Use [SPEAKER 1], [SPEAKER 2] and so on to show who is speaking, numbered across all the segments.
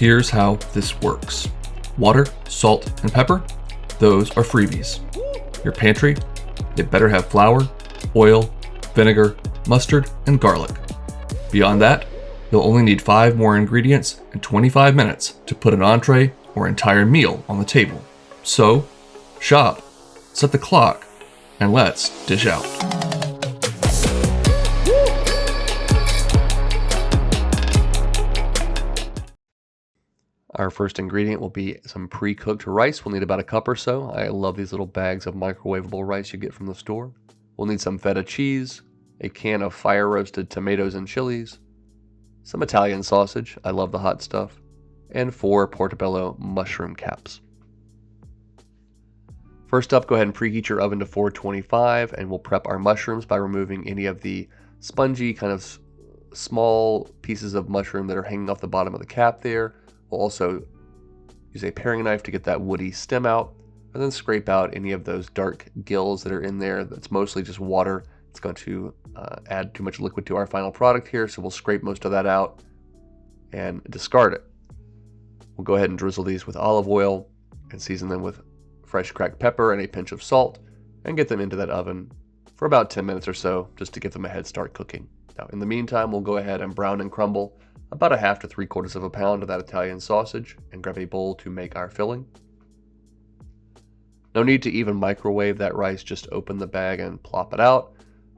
[SPEAKER 1] Here's how this works. Water, salt, and pepper, those are freebies. Your pantry, it better have flour, oil, vinegar, mustard, and garlic. Beyond that, you'll only need 5 more ingredients and 25 minutes to put an entree or entire meal on the table. So, shop, set the clock, and let's dish out. Our first ingredient will be some pre-cooked rice. We'll need about a cup or so. I love these little bags of microwavable rice you get from the store. We'll need some feta cheese, a can of fire-roasted tomatoes and chilies, some Italian sausage, I love the hot stuff, and 4 portobello mushroom caps. First up, go ahead and preheat your oven to 425, and we'll prep our mushrooms by removing any of the spongy, kind of small pieces of mushroom that are hanging off the bottom of the cap there. We'll also use a paring knife to get that woody stem out, and then scrape out any of those dark gills that are in there. That's mostly just water. It's going to add too much liquid to our final product here, so we'll scrape most of that out and discard it. We'll go ahead and drizzle these with olive oil and season them with fresh cracked pepper and a pinch of salt, and get them into that oven for about 10 minutes or so, just to give them a head start cooking. Now, in the meantime, we'll go ahead and brown and crumble about 1/2 to 3/4 of a pound of that Italian sausage, and grab a bowl to make our filling. No need to even microwave that rice, just open the bag and plop it out.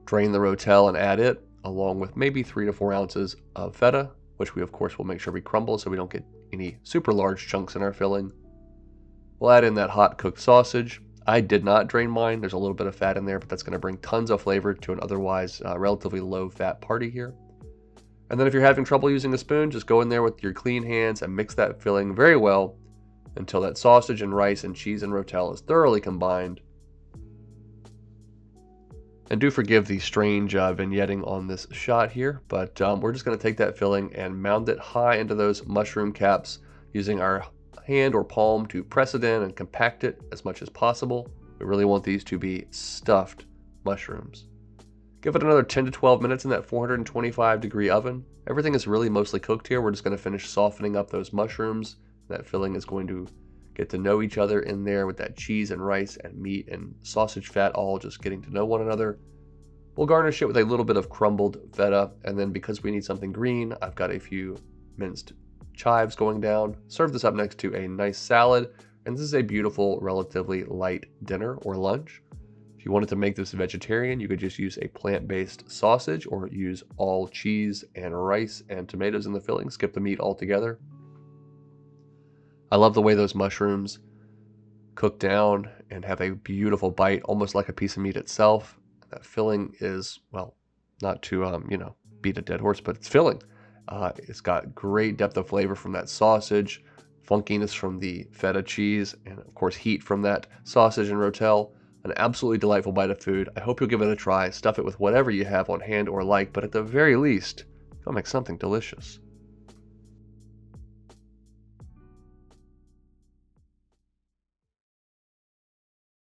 [SPEAKER 1] Drain the rotel and add it, along with maybe 3 to 4 ounces of feta, which we of course will make sure we crumble so we don't get any super large chunks in our filling. We'll add in that hot cooked sausage. I did not drain mine. There's a little bit of fat in there, but that's going to bring tons of flavor to an otherwise relatively low fat party here. And then if you're having trouble using a spoon, just go in there with your clean hands and mix that filling very well until that sausage and rice and cheese and rotel is thoroughly combined. And do forgive the strange vignetting on this shot here, but we're just going to take that filling and mound it high into those mushroom caps using our hand or palm to press it in and compact it as much as possible. We really want these to be stuffed mushrooms. Give it another 10 to 12 minutes in that 425-degree oven. Everything is really mostly cooked here. We're just going to finish softening up those mushrooms. That filling is going to get to know each other in there with that cheese and rice and meat and sausage fat all just getting to know one another. We'll garnish it with a little bit of crumbled feta, and then because we need something green, I've got a few minced chives going down. Serve this up next to a nice salad, and this is a beautiful, relatively light dinner or lunch. If you wanted to make this vegetarian, you could just use a plant-based sausage or use all cheese and rice and tomatoes in the filling. Skip the meat altogether. I love the way those mushrooms cook down and have a beautiful bite, almost like a piece of meat itself. That filling is, well, not to beat a dead horse, but it's filling. It's got great depth of flavor from that sausage, funkiness from the feta cheese, and of course heat from that sausage and rotel. An absolutely delightful bite of food. I hope you'll give it a try. Stuff it with whatever you have on hand or like, but at the very least, go make something delicious.